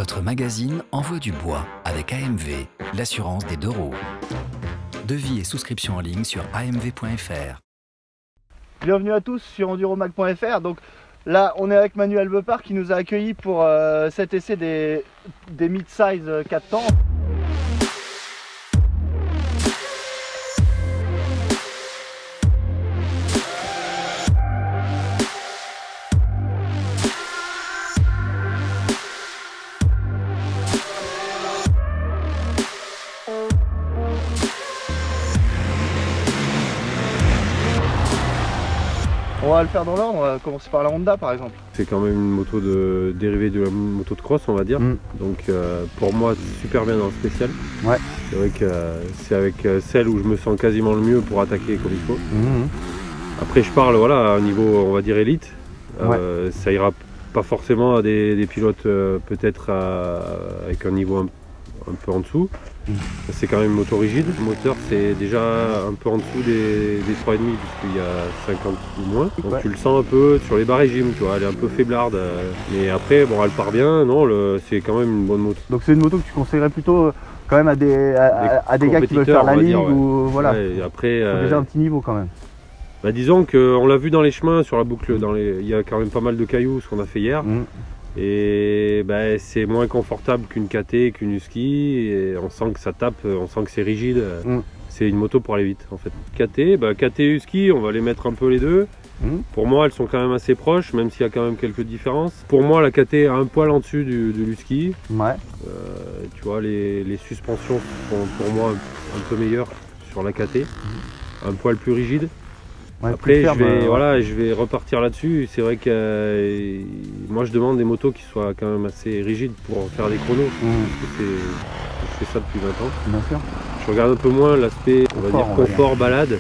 Votre magazine envoie du bois avec AMV, l'assurance des deux roues. Devis et souscription en ligne sur amv.fr. Bienvenue à tous sur enduromag.fr. Donc là, on est avec Manuel Beupart qui nous a accueillis pour cet essai des mid-size 4 temps. On va le faire dans l'ordre, on va commencer par la Honda par exemple. C'est quand même une moto dérivée de la moto de cross, on va dire. Donc pour moi, super bien dans le spécial. Ouais. C'est vrai que c'est avec celle où je me sens quasiment le mieux pour attaquer comme il faut. Après je parle voilà, à un niveau on va dire élite. Ça ira pas forcément à des pilotes peut-être avec un niveau un peu en dessous. C'est quand même une moto rigide. Le moteur c'est déjà un peu en dessous des 3,5 puisqu'il y a 50 ou moins. Donc tu le sens un peu sur les bas régimes, tu vois, elle est un peu faiblarde. Mais après bon elle part bien, non, c'est quand même une bonne moto. Donc c'est une moto que tu conseillerais plutôt quand même à des gars qui veulent faire la ligue ou voilà. Ouais, et après déjà un petit niveau quand même. Bah disons qu'on l'a vu dans les chemins, sur la boucle, il y a quand même pas mal de cailloux, ce qu'on a fait hier. Et bah, c'est moins confortable qu'une KT, qu'une Husky, et on sent que ça tape, on sent que c'est rigide. C'est une moto pour aller vite en fait. KT et Husky, on va les mettre un peu les deux. Pour moi elles sont quand même assez proches, même s'il y a quand même quelques différences. Pour moi la KT a un poil en dessus de l'Husky. Tu vois, les suspensions sont pour moi un peu meilleures sur la KT. Un poil plus rigide. Après je vais repartir là-dessus. C'est vrai que moi je demande des motos qui soient quand même assez rigides pour faire des chronos. Je fais ça depuis 20 ans. Bien sûr. Je regarde un peu moins l'aspect confort balade.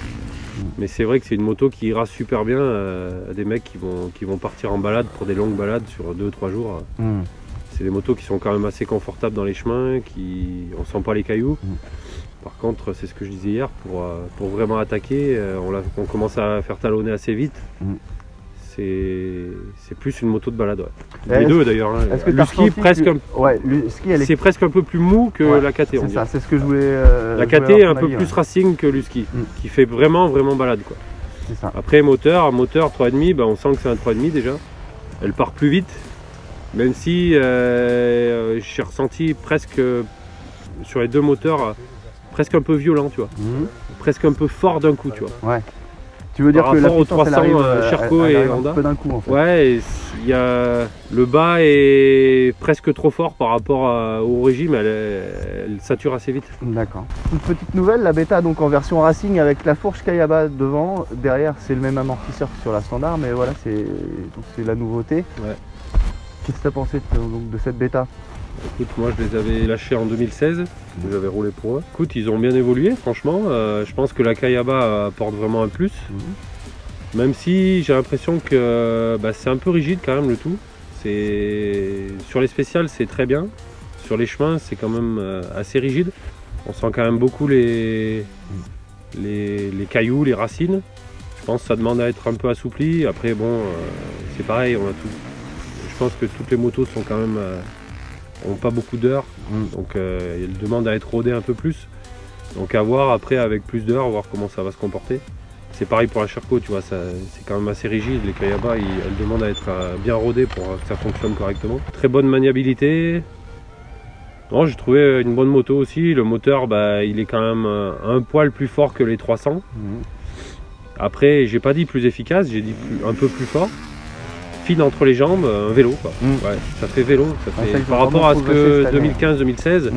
Mais c'est vrai que c'est une moto qui ira super bien à des mecs qui vont partir en balade pour des longues balades sur 2-3 jours. C'est des motos qui sont quand même assez confortables dans les chemins, on sent pas les cailloux. Par contre, c'est ce que je disais hier, pour vraiment attaquer, on commence à faire talonner assez vite. C'est plus une moto de balade. Les deux d'ailleurs. L'Husky, c'est presque un peu plus mou que la KT. C'est ça, c'est ce que je voulais. La KT est un peu plus racing que l'Husky, qui fait vraiment balade, quoi. Ça. Après moteur 3,5, bah, on sent que c'est un 3,5 déjà. Elle part plus vite, même si j'ai ressenti presque sur les deux moteurs presque un peu violent, tu vois. Presque un peu fort d'un coup, tu vois. Tu veux dire que la puissance, 300 Sherco et Honda, un peu d'un coup en fait. Ouais, le bas est presque trop fort par rapport au régime, elle sature assez vite. D'accord. Une petite nouvelle, la Beta donc en version racing avec la fourche Kayaba devant, derrière c'est le même amortisseur que sur la standard, mais voilà c'est la nouveauté. Qu'est-ce que tu as pensé de cette Beta? Écoute, moi je les avais lâchés en 2016, j'avais roulé pour eux. Écoute, ils ont bien évolué franchement, je pense que la Kayaba apporte vraiment un plus. Même si j'ai l'impression que c'est un peu rigide quand même le tout. Sur les spéciales c'est très bien, sur les chemins c'est quand même assez rigide. On sent quand même beaucoup les cailloux, les racines. Je pense que ça demande à être un peu assoupli. Après bon, c'est pareil, je pense que toutes les motos sont quand même... ont pas beaucoup d'heures, donc elles demandent à être rodées un peu plus. Donc à voir après avec plus d'heures, voir comment ça va se comporter. C'est pareil pour la Sherco, tu vois, c'est quand même assez rigide. Les Kayaba, elles demandent à être bien rodées pour que ça fonctionne correctement. Très bonne maniabilité. Non, j'ai trouvé une bonne moto aussi. Le moteur, il est quand même un poil plus fort que les 300. Après, j'ai pas dit plus efficace, j'ai dit un peu plus fort. Fine entre les jambes, un vélo quoi. Ouais, ça fait vélo. Par rapport à ce que 2015-2016,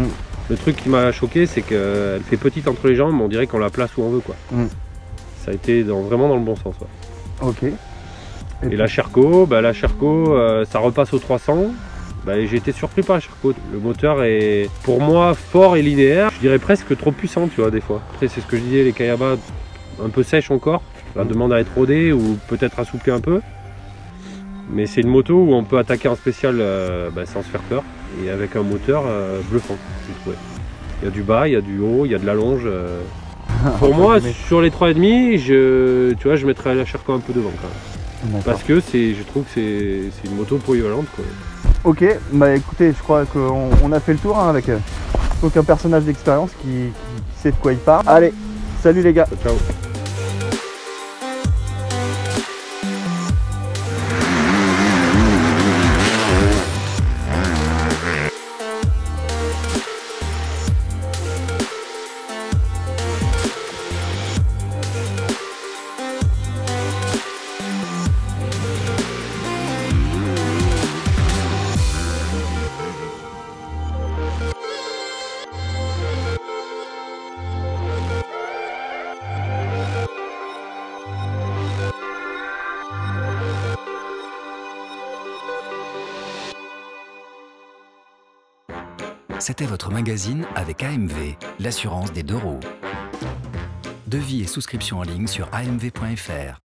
le truc qui m'a choqué c'est qu'elle fait petite entre les jambes, on dirait qu'on la place où on veut quoi. Ça a été vraiment dans le bon sens. Ok. Et la Sherco, ça repasse aux 300. J'ai été surpris par la Sherco. Le moteur est pour moi fort et linéaire, je dirais presque trop puissant tu vois des fois. Après c'est ce que je disais, les Kayaba un peu sèches encore, ça demande à être rodé ou peut-être assoupli un peu. Mais c'est une moto où on peut attaquer en spécial sans se faire peur et avec un moteur bluffant, j'ai trouvé. Il y a du bas, il y a du haut, il y a de la longe. Pour moi, sur les 3,5, je mettrais la Sherco un peu devant quand même. Parce que je trouve que c'est une moto polyvalente quoi. Ok, bah écoutez, je crois qu'on a fait le tour hein, avec donc un personnage d'expérience qui sait de quoi il parle. Allez, salut les gars. Ciao. C'était votre magazine avec AMV, l'assurance des 2 roues. Devis et souscription en ligne sur amv.fr.